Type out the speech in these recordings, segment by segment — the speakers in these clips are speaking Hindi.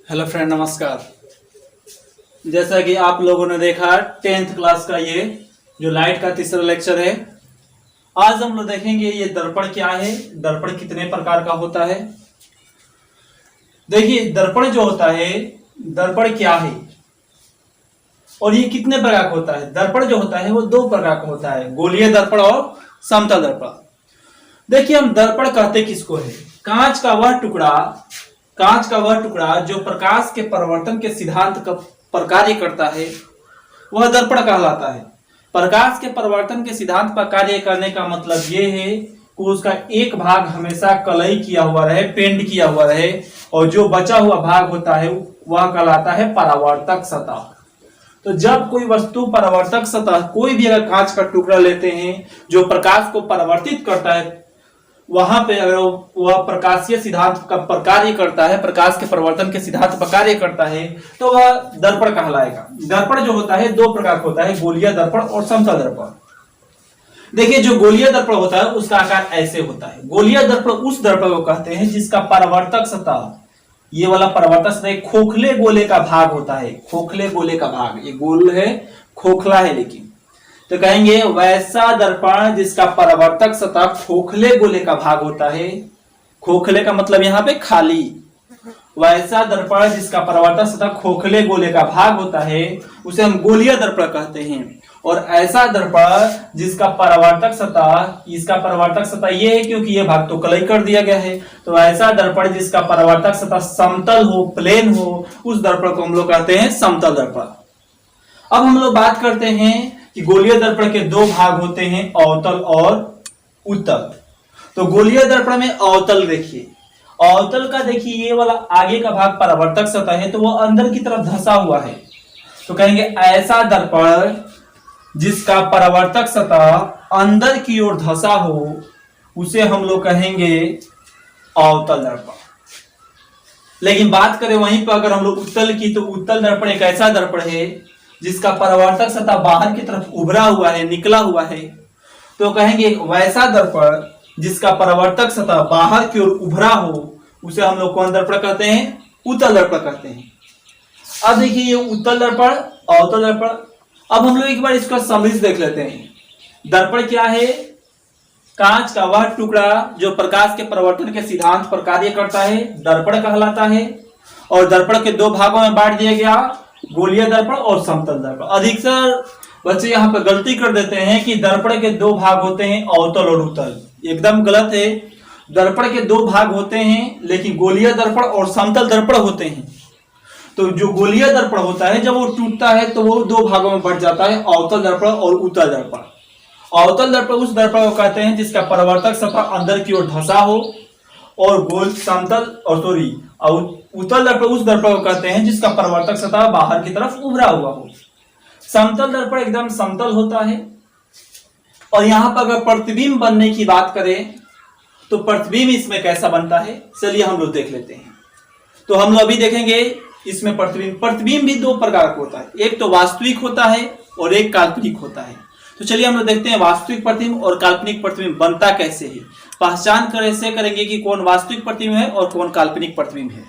हेलो फ्रेंड, नमस्कार। जैसा कि आप लोगों ने देखा 10th क्लास का ये जो लाइट का तीसरा लेक्चर है। आज हम लोग देखेंगे ये दर्पण क्या है, दर्पण कितने प्रकार का होता है। देखिए दर्पण जो होता है, दर्पण क्या है और ये कितने प्रकार का होता है। दर्पण जो होता है वो दो प्रकार का होता है, गोलीय दर्पण और समतल दर्पण। देखिए हम दर्पण कहते किसको है, कांच का वह टुकड़ा जो प्रकाश के परिवर्तन के सिद्धांत का पर कार्य करता है वह दर्पण कहलाता है। प्रकाश के परिवर्तन के सिद्धांत पर कार्य करने का मतलब यह है कि उसका एक भाग हमेशा कलई किया हुआ रहे, पेंट किया हुआ रहे, और जो बचा हुआ भाग होता है वह कहलाता है परावर्तक सतह। तो जब कोई वस्तु परावर्तक सतह, कोई भी अगर कांच का टुकड़ा लेते हैं जो प्रकाश को परावर्तित करता है, वहां पे अगर वह प्रकाशीय सिद्धांत का पर कार्य करता है, प्रकाश के परिवर्तन के सिद्धांत पर कार्य करता है, तो वह दर्पण कहलाएगा। दर्पण जो होता है दो प्रकार का होता है, गोलीय दर्पण और समतल दर्पण। देखिए जो गोलीय दर्पण होता है उसका आकार ऐसे होता है। गोलीय दर्पण उस दर्पण को कहते हैं जिसका परावर्तक सतह, ये वाला परावर्तक सतह खोखले गोले का भाग होता है। खोखले गोले का भाग, ये गोल है, खोखला है, लेकिन तो कहेंगे वैसा दर्पण जिसका परावर्तक सतह खोखले गोले का भाग होता है। खोखले का मतलब यहाँ पे खाली। वैसा दर्पण जिसका परावर्तक सतह खोखले गोले का भाग होता है उसे हम गोलीय दर्पण कहते हैं। और ऐसा दर्पण जिसका परावर्तक सतह, इसका परावर्तक सतह ये है क्योंकि ये भाग तो कलई कर दिया गया है, तो ऐसा दर्पण जिसका परावर्तक सतह समतल हो, प्लेन हो, उस दर्पण को हम लोग कहते हैं समतल दर्पण। अब हम लोग बात करते हैं कि गोलीय दर्पण के दो भाग होते हैं, अवतल और उत्तल। तो गोलीय दर्पण में अवतल देखिए, अवतल का देखिए ये वाला आगे का भाग परावर्तक सतह है तो वो अंदर की तरफ धंसा हुआ है, तो कहेंगे ऐसा दर्पण जिसका परावर्तक सतह अंदर की ओर धंसा हो उसे हम लोग कहेंगे अवतल दर्पण। लेकिन बात करें वहीं पर अगर हम लोग उत्तल की, तो उत्तल दर्पण एक ऐसा दर्पण है जिसका परावर्तक सतह बाहर की तरफ उभरा हुआ है, निकला हुआ है, तो कहेंगे वैसा दर्पण जिसका परावर्तक सतह बाहर की ओर उभरा हो उसे हम लोग कौन दर्पण कहते हैं, उत्तल दर्पण कहते हैं। अब देखिए ये उत्तल दर्पण, अवतल दर्पण। अब हम लोग एक बार इसका समरी देख लेते हैं। दर्पण क्या है, कांच का वह टुकड़ा जो प्रकाश के परिवर्तन के सिद्धांत पर कार्य करता है, दर्पण कहलाता है। और दर्पण के दो भागों में बांट दिया गया, गोलीय दर्पण और समतल दर्पण। अधिकतर बच्चे यहाँ पर गलती कर देते हैं कि दर्पण के दो भाग होते हैं, अवतल और उत्तल। एकदम गलत है। दर्पण के दो भाग होते हैं लेकिन गोलीय दर्पण और समतल दर्पण होते हैं। तो जो गोलीय दर्पण होता है जब वो टूटता है तो वो दो भागों में बढ़ जाता है, अवतल दर्पण और उत्तल दर्पण। अवतल दर्पण उस दर्पण को कहते हैं जिसका परावर्तक सतह अंदर की ओर धंसा हो, और उत्तल दर्पण उस दर्पण को कहते हैं जिसका परावर्तक सतह बाहर की तरफ उभरा हुआ हो। समतल दर्पण एकदम समतल होता है। और यहां पर अगर प्रतिबिंब बनने की बात करें तो प्रतिबिंब इसमें कैसा बनता है, चलिए हम लोग देख लेते हैं। तो हम लोग अभी देखेंगे इसमें प्रतिबिंब भी दो प्रकार का होता है, एक तो वास्तविक होता है और एक काल्पनिक होता है। तो चलिए हम लोग देखते हैं वास्तविक प्रतिबिंब और काल्पनिक प्रतिबिंब बनता कैसे है। पहचान कैसे करेंगे कि कौन वास्तविक प्रतिबिंब है और कौन काल्पनिक प्रतिबिंब है।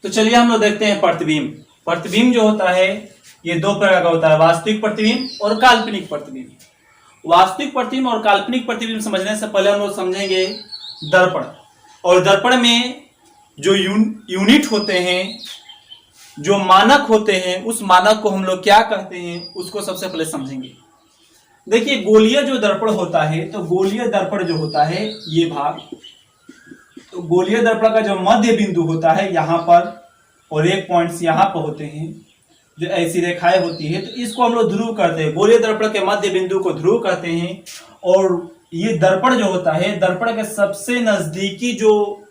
तो चलिए हम लोग देखते हैं प्रतिबिंब। प्रतिबिंब जो होता है ये दो प्रकार का होता है, वास्तविक प्रतिबिंब और काल्पनिक प्रतिबिंब। वास्तविक प्रतिबिंब और काल्पनिक प्रतिबिंब समझने से पहले हम लोग समझेंगे दर्पण। और दर्पण में जो यूनिट होते हैं, जो मानक होते हैं, उस मानक को हम लोग क्या कहते हैं उसको सबसे पहले समझेंगे। देखिए गोलीय जो दर्पण होता है, तो गोलीय दर्पण जो होता है ये भाग, तो गोलीय दर्पण का जो मध्य बिंदु होता है यहाँ पर, और एक पॉइंट्स यहाँ पर होते हैं जो ऐसी रेखाएं होती है, तो इसको हम लोग ध्रुव कहते हैं। गोलीय दर्पण के मध्य बिंदु को ध्रुव कहते हैं। और ये दर्पण जो होता है, दर्पण के सबसे नजदीकी जो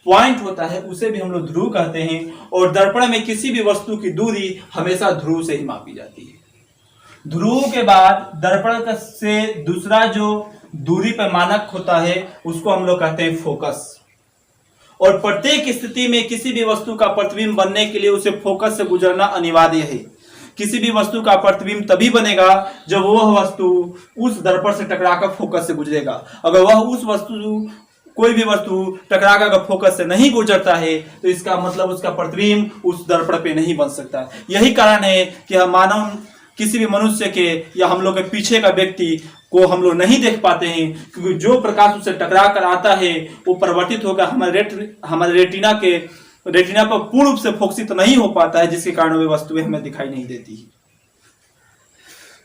पॉइंट होता है उसे भी हम लोग ध्रुव कहते हैं। और दर्पण में किसी भी वस्तु की दूरी हमेशा ध्रुव से ही मापी जाती है। ध्रुव के बाद दर्पण से दूसरा जो दूरी पर मानक होता है उसको हम लोग कहते हैं फोकस। और प्रत्येक स्थिति में किसी भी वस्तु का प्रतिबिंब बनने के लिए उसे फोकस से गुजरना अनिवार्य है। किसी भी वस्तु का प्रतिबिंब तभी बनेगा जब वह वस्तु उस दर्पण से टकराकर फोकस से गुजरेगा। अगर वह उस वस्तु कोई भी वस्तु टकराकर अगर फोकस से नहीं गुजरता है तो इसका मतलब उसका प्रतिबिंब उस दर्पण पे नहीं बन सकता। यही कारण है कि हम मानव किसी भी मनुष्य के या हम लोग के पीछे का व्यक्ति को हम लोग नहीं देख पाते हैं, क्योंकि जो प्रकाश उससे टकरा कर आता है वो परिवर्तित होकर हमारे रेटिना पर पूर्ण रूप से फोकसित नहीं हो पाता है, जिसके कारण वे वस्तुएं हमें दिखाई नहीं देती है।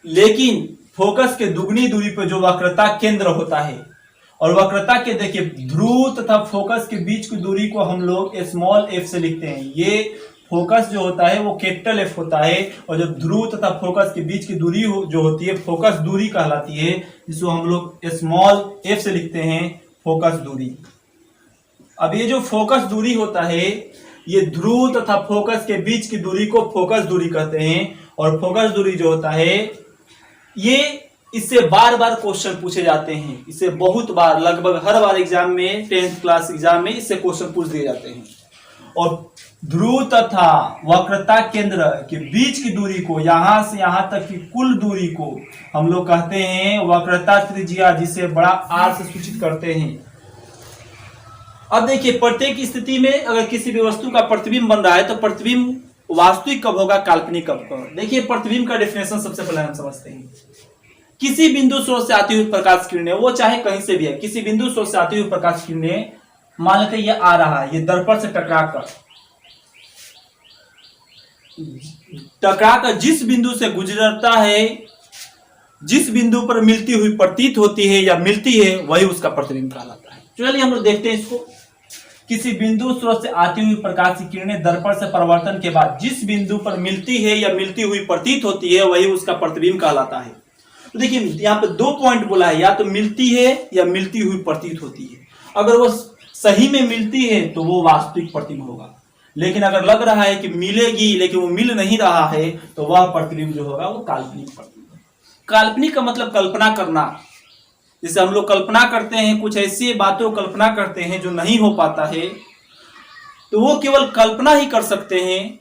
लेकिन फोकस के दुगनी दूरी पर जो वक्रता केंद्र होता है, और वक्रता के देखिए ध्रुव तथा फोकस के बीच की दूरी को हम लोग स्मॉल एफ से लिखते हैं। ये फोकस जो होता है वो कैपिटल एफ होता है, और जब ध्रुव तथा फोकस के बीच की दूरी जो होती है फोकस दूरी कहलाती है, जिसको हम लोग स्मॉल एफ से लिखते हैं फोकस दूरी। अब ये जो फोकस दूरी होता है, ये ध्रुव तथा फोकस के बीच की दूरी को फोकस दूरी कहते हैं। और फोकस दूरी जो होता है ये इससे बार बार क्वेश्चन पूछे जाते हैं, इससे बहुत बार लगभग हर बार एग्जाम में 10th क्लास एग्जाम में इससे क्वेश्चन पूछ दिए जाते हैं। और ध्रुव तथा वक्रता केंद्र के बीच की दूरी को, यहां से यहां तक की कुल दूरी को हम लोग कहते हैं वक्रता त्रिज्या, जिसे बड़ा आर से सूचित करते हैं। अब देखिए प्रत्येक स्थिति में अगर किसी भी वस्तु का प्रतिबिंब बन रहा है तो प्रतिबिंब वास्तविक कब होगा, काल्पनिक कब होगा। देखिए प्रतिबिंब का डेफिनेशन सबसे पहले हम समझते हैं। किसी बिंदु स्रोत से आती हुई प्रकाश किरणें, वो चाहे कहीं से भी है, किसी बिंदु स्रोत से आती हुई प्रकाश किरणें, मान लेते ये आ रहा है, ये दर्पण से टकराकर जिस बिंदु से गुजरता है, जिस बिंदु पर मिलती हुई प्रतीत होती है या मिलती है, वही उसका प्रतिबिंब कहलाता है। चलिए हम लोग देखते हैं इसको। किसी बिंदु स्रोत से आती हुई प्रकाश की किरणें दर्पण से परावर्तन के बाद जिस बिंदु पर मिलती है या मिलती हुई प्रतीत होती है, वही उसका प्रतिबिंब कहलाता है। तो देखिए यहाँ पे 2 पॉइंट बोला है, या तो मिलती है या मिलती हुई प्रतीत होती है। अगर वो सही में मिलती है तो वो वास्तविक प्रतिबिंब होगा, लेकिन अगर लग रहा है कि मिलेगी लेकिन वो मिल नहीं रहा है तो वह प्रतिबिंब जो होगा वो काल्पनिक प्रतिबिंब है। काल्पनिक का मतलब कल्पना करना। जैसे हम लोग कल्पना करते हैं, कुछ ऐसी बातों को कल्पना करते हैं जो नहीं हो पाता है, तो वो केवल कल्पना ही कर सकते हैं।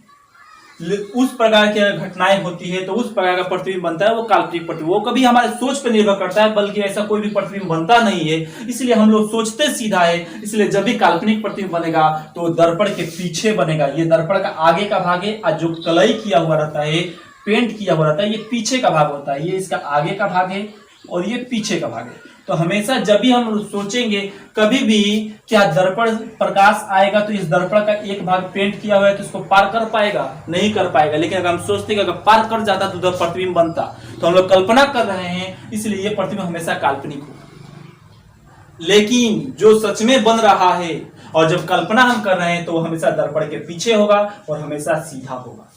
उस प्रकार की घटनाएं होती है तो उस प्रकार का प्रतिबिंब बनता है, वो काल्पनिक प्रतिबिंब। वो कभी हमारे सोच पर निर्भर करता है, बल्कि ऐसा कोई भी प्रतिबिंब बनता नहीं है, इसलिए हम लोग सोचते सीधा है। इसलिए जब भी काल्पनिक प्रतिबिंब बनेगा तो दर्पण के पीछे बनेगा। ये दर्पण का आगे का भाग है, और जो कलई किया हुआ रहता है, पेंट किया हुआ रहता है, ये पीछे का भाग होता है। ये इसका आगे का भाग है और ये पीछे का भाग है। तो हमेशा जब भी हम सोचेंगे कभी भी क्या दर्पण प्रकाश आएगा तो इस दर्पण का एक भाग पेंट किया हुआ है तो इसको पार कर पाएगा, नहीं कर पाएगा। लेकिन अगर हम सोचते कि अगर पार कर जाता तो उधर प्रतिबिंब बनता, तो हम लोग कल्पना कर रहे हैं, इसलिए ये प्रतिबिंब हमेशा काल्पनिक होगा। लेकिन जो सच में बन रहा है और जब कल्पना हम कर रहे हैं तो वो हमेशा दर्पण के पीछे होगा और हमेशा सीधा होगा।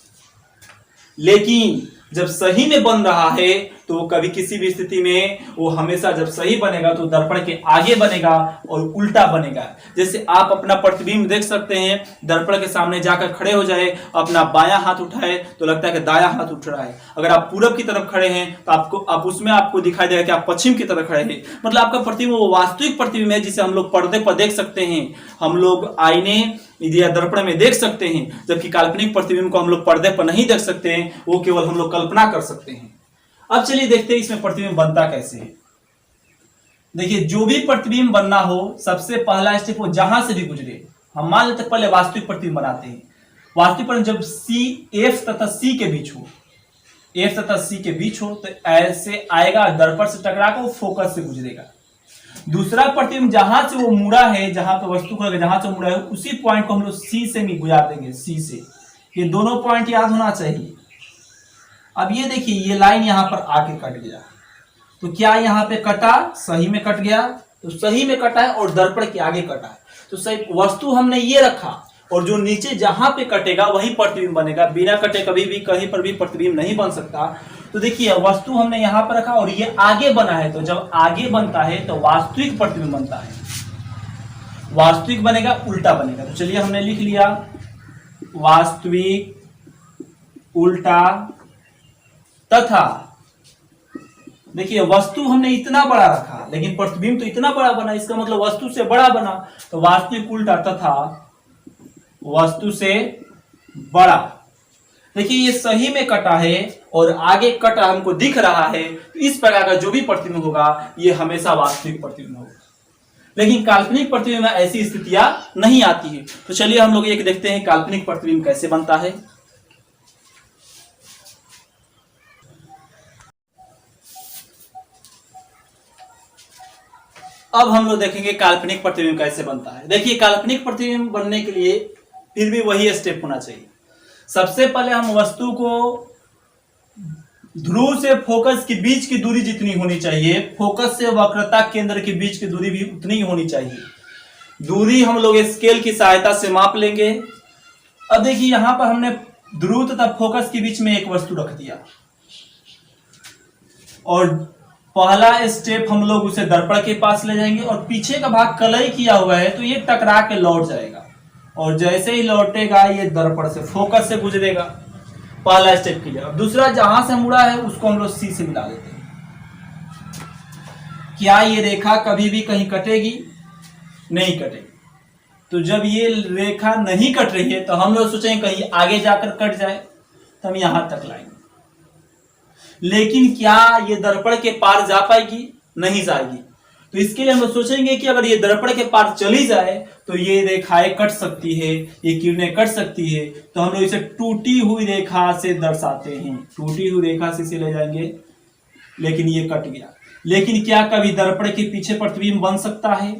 लेकिन जब सही में बन रहा है तो वो कभी किसी भी स्थिति में, वो हमेशा जब सही बनेगा तो दर्पण के आगे बनेगा और उल्टा बनेगा। जैसे आप अपना प्रतिबिंब देख सकते हैं, दर्पण के सामने जाकर खड़े हो जाए, अपना बायां हाथ उठाए तो लगता है कि दायां हाथ उठ रहा है। अगर आप पूरब की तरफ खड़े हैं तो उसमें आपको दिखाई देगा कि आप पश्चिम की तरफ खड़े हैं। मतलब आपका प्रतिबिंब वो वास्तविक प्रतिबिंब है जिसे हम लोग पर्दे पर देख सकते हैं, हम लोग आईने या दर्पण में देख सकते हैं। जबकि काल्पनिक प्रतिबिंब को हम लोग पर्दे पर नहीं देख सकते हैं, वो केवल हम लोग कल्पना कर सकते हैं। अब चलिए देखते हैं इसमें प्रतिबिंब बनता कैसे है। देखिए जो भी प्रतिबिंब बनना हो, सबसे पहला स्टेप वो जहां से भी गुजरे, हम मान लेते पहले वास्तविक प्रतिबिंब बनाते हैं। वास्तविक प्रतिबिंब जब सी एफ तथा सी के बीच हो, एफ तथा सी के बीच हो तो ऐसे आएगा, दर्पण से टकराकर वो फोकस से गुजरेगा। दूसरा प्रतिबिंब जहां से वो मुड़ा है, जहां पे वस्तु को जहां से मुड़ा है, उसी पॉइंट को हम लोग सी से भी गुजार देंगे, सी से। ये दोनों पॉइंट याद होना चाहिए। अब ये देखिए ये लाइन यहां पर आके कट गया, तो क्या यहां पे कटा, सही में कट गया, तो सही में कटा है और दर्पण के आगे कटा है, तो सही वस्तु हमने ये रखा, और जो नीचे जहां पे कटेगा वही प्रतिबिंब बनेगा। बिना कटे कभी भी कहीं पर भी प्रतिबिंब नहीं बन सकता। तो देखिए वस्तु हमने यहां पर रखा और ये आगे बना है, तो जब आगे बनता है तो वास्तविक प्रतिबिंब बनता है। वास्तविक बनेगा, उल्टा बनेगा। तो चलिए हमने लिख लिया वास्तविक, उल्टा तथा। देखिए वस्तु हमने इतना बड़ा रखा लेकिन प्रतिबिंब तो इतना बड़ा बना, इसका मतलब वस्तु से बड़ा बना। तो वास्तविक, उल्टा तथा वस्तु से बड़ा। देखिए ये सही में कटा है और आगे कटा हमको दिख रहा है, तो इस प्रकार का जो भी प्रतिबिंब होगा ये हमेशा वास्तविक प्रतिबिंब होगा। लेकिन काल्पनिक प्रतिबिंब में ऐसी स्थितियां नहीं आती है। तो चलिए हम लोग एक देखते हैं काल्पनिक प्रतिबिंब कैसे बनता है। अब हम लोग देखेंगे काल्पनिक प्रतिबिंब कैसे बनता है। देखिए काल्पनिक प्रतिबिंब बनने के लिए फिर भी वही स्टेप होना चाहिए। सबसे पहले हम वस्तु को ध्रुव से फोकस के बीच की दूरी जितनी होनी चाहिए, फोकस से वक्रता केंद्र के बीच की दूरी भी उतनी ही होनी चाहिए। दूरी हम लोग स्केल की सहायता से माप लेंगे। अब देखिए यहां पर हमने ध्रुव तथा फोकस के बीच में एक वस्तु रख दिया और पहला स्टेप हम लोग उसे दर्पण के पास ले जाएंगे और पीछे का भाग कलई किया हुआ है तो ये टकरा के लौट जाएगा और जैसे ही लौटेगा ये दर्पण से फोकस से गुजरेगा। पहला स्टेप क्लियर। अब दूसरा जहां से मुड़ा है उसको हम लोग सी से मिला देते हैं। क्या ये रेखा कभी भी कहीं कटेगी? नहीं कटेगी। तो जब ये रेखा नहीं कट रही है तो हम लोग सोचेंगे कहीं आगे जाकर कट जाए, तो हम यहां तक लाएंगे। लेकिन क्या ये दर्पण के पार जा पाएगी? नहीं जाएगी। तो इसके लिए हम लोग सोचेंगे कि अगर ये दर्पण के पार चली जाए तो ये रेखाएं कट सकती है, ये किरणें कट सकती है, तो हम लोग इसे टूटी हुई रेखा से दर्शाते हैं। टूटी हुई रेखा से इसे ले जाएंगे, लेकिन ये कट गया। लेकिन क्या कभी दर्पण के पीछे प्रतिबिंब बन सकता है?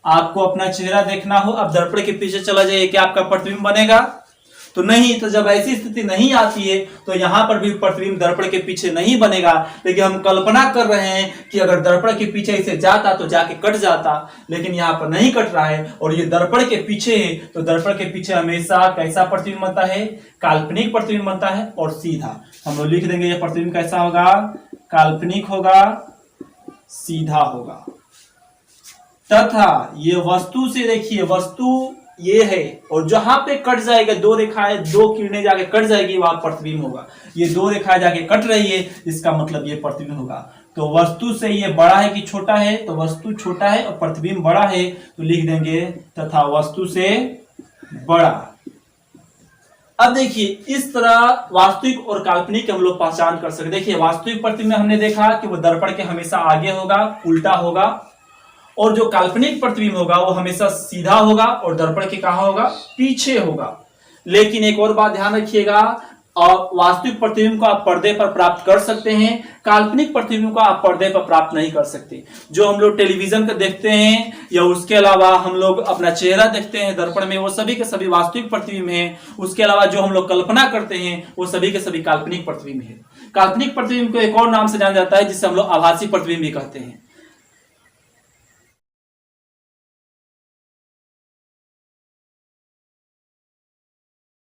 आपको अपना चेहरा देखना हो, आप दर्पण के पीछे चला जाइए, क्या आपका प्रतिबिंब बनेगा? तो नहीं। तो जब ऐसी स्थिति नहीं आती है तो यहां पर भी प्रतिबिंब दर्पण के पीछे नहीं बनेगा। लेकिन हम कल्पना कर रहे हैं कि अगर दर्पण के पीछे इसे जाता तो जाके कट जाता, लेकिन यहां पर नहीं कट रहा है और ये दर्पण के पीछे है, तो दर्पण के पीछे हमेशा कैसा प्रतिबिंब बनता है? काल्पनिक प्रतिबिंब बनता है और सीधा। हम लोग लिख देंगे ये प्रतिबिंब कैसा होगा? काल्पनिक होगा, सीधा होगा। तथा ये वस्तु से देखिए, वस्तु ये है और जहां पे कट जाएगा दो रेखाएं, दो किरणें जाके कट जाएगी वहां प्रतिबिंब होगा। ये दो रेखाएं जाके कट रही है, इसका मतलब ये प्रतिबिंब होगा। तो वस्तु से ये बड़ा है कि छोटा है? तो वस्तु छोटा है और प्रतिबिंब बड़ा है, तो लिख देंगे तथा वस्तु से बड़ा। अब देखिए इस तरह वास्तविक और काल्पनिक हम लोग पहचान कर सकते। देखिए वास्तविक प्रतिबिंब में हमने देखा कि वो दर्पण के हमेशा आगे होगा, उल्टा होगा, और जो काल्पनिक प्रतिबिंब होगा वो हमेशा सीधा होगा और दर्पण के कहां होगा? पीछे होगा। लेकिन एक और बात ध्यान रखिएगा, और वास्तविक प्रतिबिंब को आप पर्दे पर प्राप्त कर सकते हैं, काल्पनिक प्रतिबिंब को आप पर्दे पर प्राप्त नहीं कर सकते। जो हम लोग टेलीविजन पर देखते हैं या उसके अलावा हम लोग अपना चेहरा देखते हैं दर्पण में, वो सभी के सभी वास्तविक प्रतिबिंब हैं। उसके अलावा जो हम लोग कल्पना करते हैं वो सभी के सभी काल्पनिक प्रतिबिंब है। काल्पनिक प्रतिबिंब को एक और नाम से जाना जाता है जिसे हम लोग आभासी प्रतिबिंब भी कहते हैं।